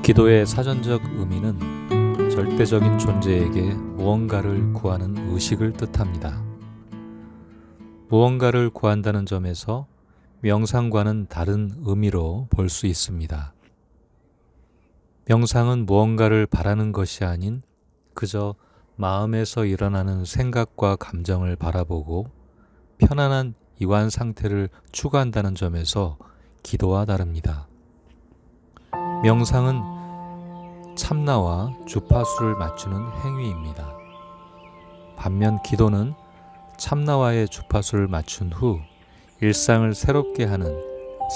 기도의 사전적 의미는 절대적인 존재에게 무언가를 구하는 의식을 뜻합니다. 무언가를 구한다는 점에서 명상과는 다른 의미로 볼 수 있습니다. 명상은 무언가를 바라는 것이 아닌 그저 마음에서 일어나는 생각과 감정을 바라보고 편안한 이완 상태를 추구한다는 점에서 기도와 다릅니다. 명상은 참나와 주파수를 맞추는 행위입니다. 반면 기도는 참나와의 주파수를 맞춘 후 일상을 새롭게 하는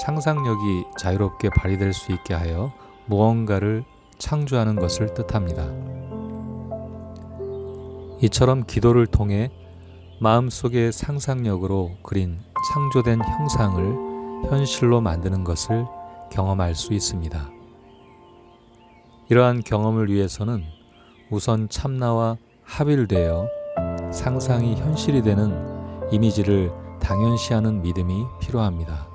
상상력이 자유롭게 발휘될 수 있게 하여 무언가를 창조하는 것을 뜻합니다. 이처럼 기도를 통해 마음속의 상상력으로 그린 창조된 형상을 현실로 만드는 것을 경험할 수 있습니다. 이러한 경험을 위해서는 우선 참나와 합일되어 상상이 현실이 되는 이미지를 당연시하는 믿음이 필요합니다.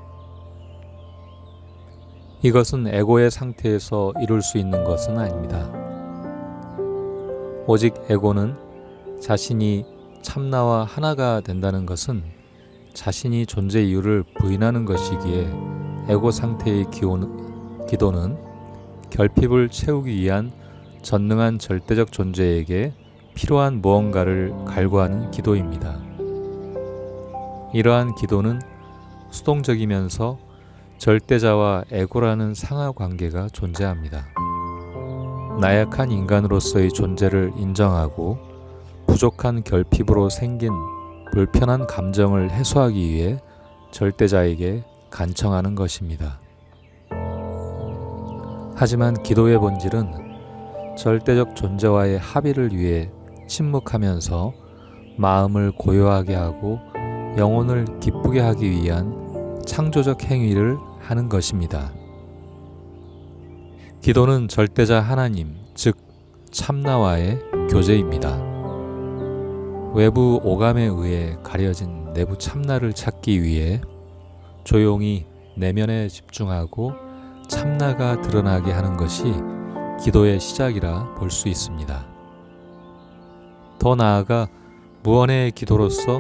이것은 에고의 상태에서 이룰 수 있는 것은 아닙니다. 오직 에고는 자신이 참나와 하나가 된다는 것은 자신이 존재 이유를 부인하는 것이기에 에고 상태의 기도는 결핍을 채우기 위한 전능한 절대적 존재에게 필요한 무언가를 갈구하는 기도입니다. 이러한 기도는 수동적이면서 절대자와 에고라는 상하 관계가 존재합니다. 나약한 인간으로서의 존재를 인정하고 부족한 결핍으로 생긴 불편한 감정을 해소하기 위해 절대자에게 간청하는 것입니다. 하지만 기도의 본질은 절대적 존재와의 합의를 위해 침묵하면서 마음을 고요하게 하고 영혼을 기쁘게 하기 위한 창조적 행위를 하는 것입니다. 기도는 절대자 하나님, 즉 참나와의 교제입니다. 외부 오감에 의해 가려진 내부 참나를 찾기 위해 조용히 내면에 집중하고 참나가 드러나게 하는 것이 기도의 시작이라 볼 수 있습니다. 더 나아가 무언의 기도로서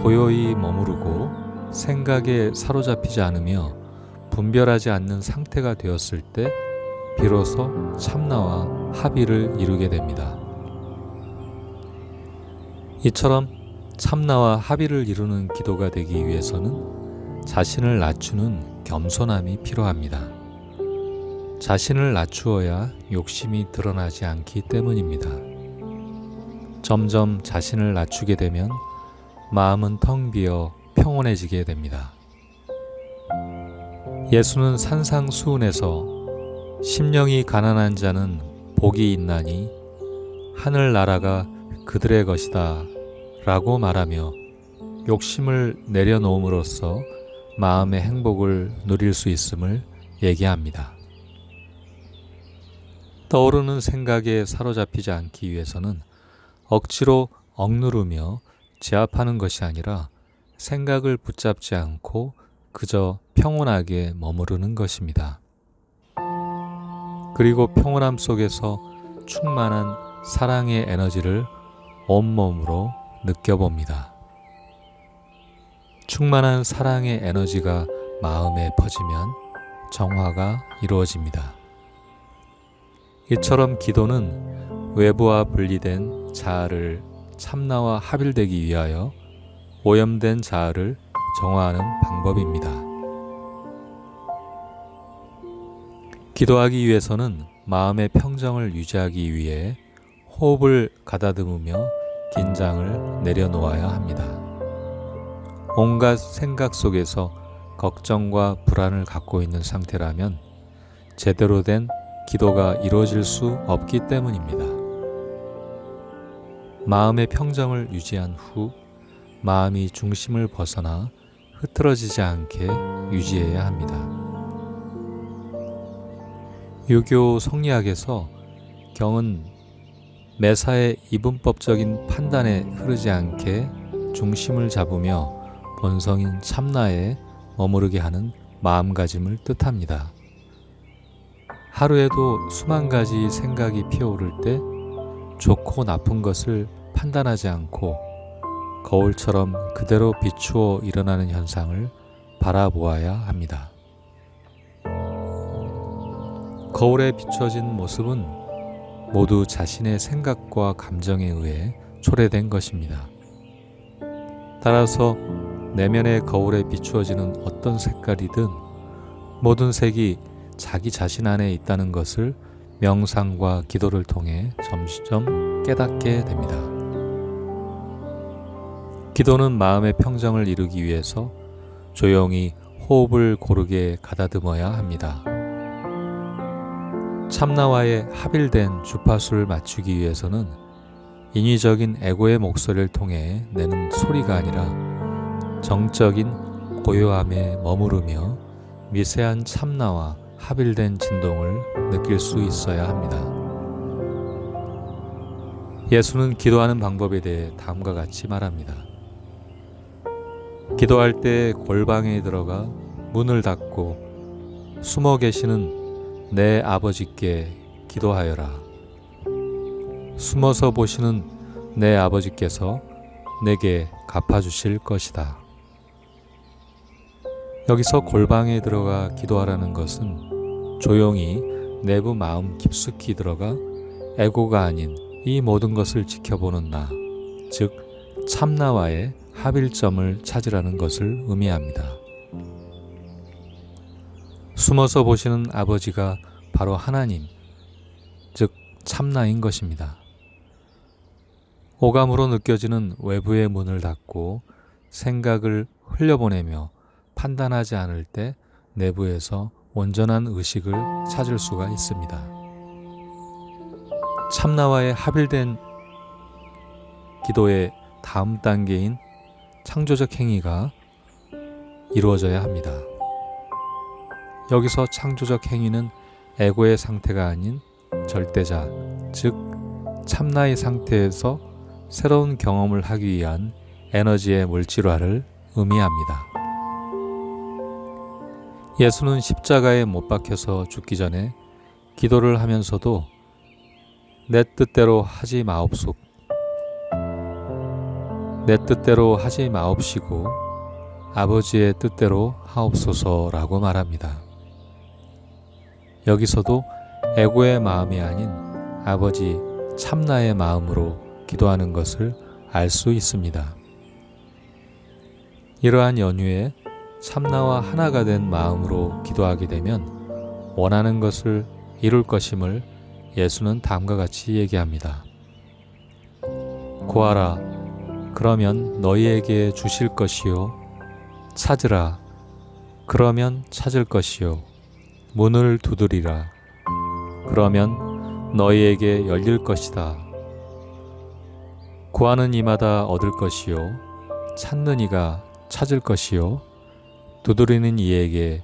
고요히 머무르고 생각에 사로잡히지 않으며 분별하지 않는 상태가 되었을 때 비로소 참나와 합의를 이루게 됩니다. 이처럼 참나와 합의를 이루는 기도가 되기 위해서는 자신을 낮추는 겸손함이 필요합니다. 자신을 낮추어야 욕심이 드러나지 않기 때문입니다. 점점 자신을 낮추게 되면 마음은 텅 비어 평온해지게 됩니다. 예수는 산상수훈에서 심령이 가난한 자는 복이 있나니 하늘나라가 그들의 것이다 라고 말하며 욕심을 내려놓음으로써 마음의 행복을 누릴 수 있음을 얘기합니다. 떠오르는 생각에 사로잡히지 않기 위해서는 억지로 억누르며 제압하는 것이 아니라 생각을 붙잡지 않고 그저 평온하게 머무르는 것입니다. 그리고 평온함 속에서 충만한 사랑의 에너지를 온몸으로 느껴봅니다. 충만한 사랑의 에너지가 마음에 퍼지면 정화가 이루어집니다. 이처럼 기도는 외부와 분리된 자아를 참나와 합일되기 위하여 오염된 자아를 정화하는 방법입니다. 기도하기 위해서는 마음의 평정을 유지하기 위해 호흡을 가다듬으며 긴장을 내려놓아야 합니다. 온갖 생각 속에서 걱정과 불안을 갖고 있는 상태라면 제대로 된 기도가 이루어질 수 없기 때문입니다. 마음의 평정을 유지한 후 마음이 중심을 벗어나 흐트러지지 않게 유지해야 합니다. 유교 성리학에서 경은 매사의 이분법적인 판단에 흐르지 않게 중심을 잡으며 본성인 참나에 머무르게 하는 마음가짐을 뜻합니다. 하루에도 수만 가지 생각이 피어오를 때 좋고 나쁜 것을 판단하지 않고 거울처럼 그대로 비추어 일어나는 현상을 바라보아야 합니다. 거울에 비춰진 모습은 모두 자신의 생각과 감정에 의해 초래된 것입니다. 따라서 내면의 거울에 비추어지는 어떤 색깔이든 모든 색이 자기 자신 안에 있다는 것을 명상과 기도를 통해 점점 깨닫게 됩니다. 기도는 마음의 평정을 이루기 위해서 조용히 호흡을 고르게 가다듬어야 합니다. 참나와의 합일된 주파수를 맞추기 위해서는 인위적인 에고의 목소리를 통해 내는 소리가 아니라 정적인 고요함에 머무르며 미세한 참나와 합일된 진동을 느낄 수 있어야 합니다. 예수는 기도하는 방법에 대해 다음과 같이 말합니다. 기도할 때 골방에 들어가 문을 닫고 숨어 계시는 내 아버지께 기도하여라. 숨어서 보시는 내 아버지께서 내게 갚아주실 것이다. 여기서 골방에 들어가 기도하라는 것은 조용히 내부 마음 깊숙이 들어가 에고가 아닌 이 모든 것을 지켜보는 나, 즉 참나와의 합일점을 찾으라는 것을 의미합니다. 숨어서 보시는 아버지가 바로 하나님, 즉 참나인 것입니다. 오감으로 느껴지는 외부의 문을 닫고 생각을 흘려보내며 판단하지 않을 때 내부에서 온전한 의식을 찾을 수가 있습니다. 참나와의 합일된 기도의 다음 단계인 창조적 행위가 이루어져야 합니다. 여기서 창조적 행위는 에고의 상태가 아닌 절대자, 즉 참나의 상태에서 새로운 경험을 하기 위한 에너지의 물질화를 의미합니다. 예수는 십자가에 못 박혀서 죽기 전에 기도를 하면서도 내 뜻대로 하지 마옵소서, 내 뜻대로 하지 마옵시고 아버지의 뜻대로 하옵소서라고 말합니다. 여기서도 에고의 마음이 아닌 아버지 참나의 마음으로 기도하는 것을 알 수 있습니다. 이러한 연유에 참나와 하나가 된 마음으로 기도하게 되면 원하는 것을 이룰 것임을 예수는 다음과 같이 얘기합니다. 구하라, 그러면 너희에게 주실 것이요. 찾으라, 그러면 찾을 것이요. 문을 두드리라, 그러면 너희에게 열릴 것이다. 구하는 이마다 얻을 것이요. 찾는 이가 찾을 것이요. 두드리는 이에게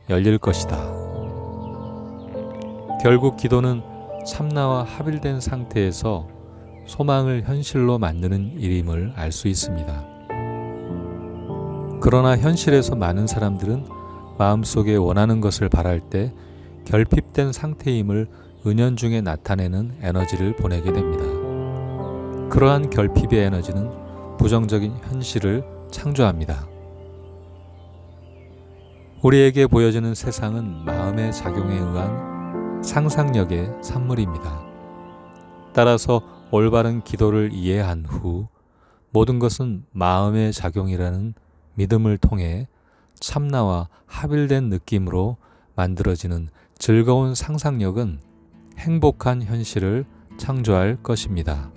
열릴 것이다. 결국 기도는 참나와 합일된 상태에서 소망을 현실로 만드는 일임을 알 수 있습니다. 그러나 현실에서 많은 사람들은 마음속에 원하는 것을 바랄 때 결핍된 상태임을 은연중에 나타내는 에너지를 보내게 됩니다. 그러한 결핍의 에너지는 부정적인 현실을 창조합니다. 우리에게 보여지는 세상은 마음의 작용에 의한 상상력의 산물입니다. 따라서 올바른 기도를 이해한 후 모든 것은 마음의 작용이라는 믿음을 통해 참나와 합일된 느낌으로 만들어지는 즐거운 상상력은 행복한 현실을 창조할 것입니다.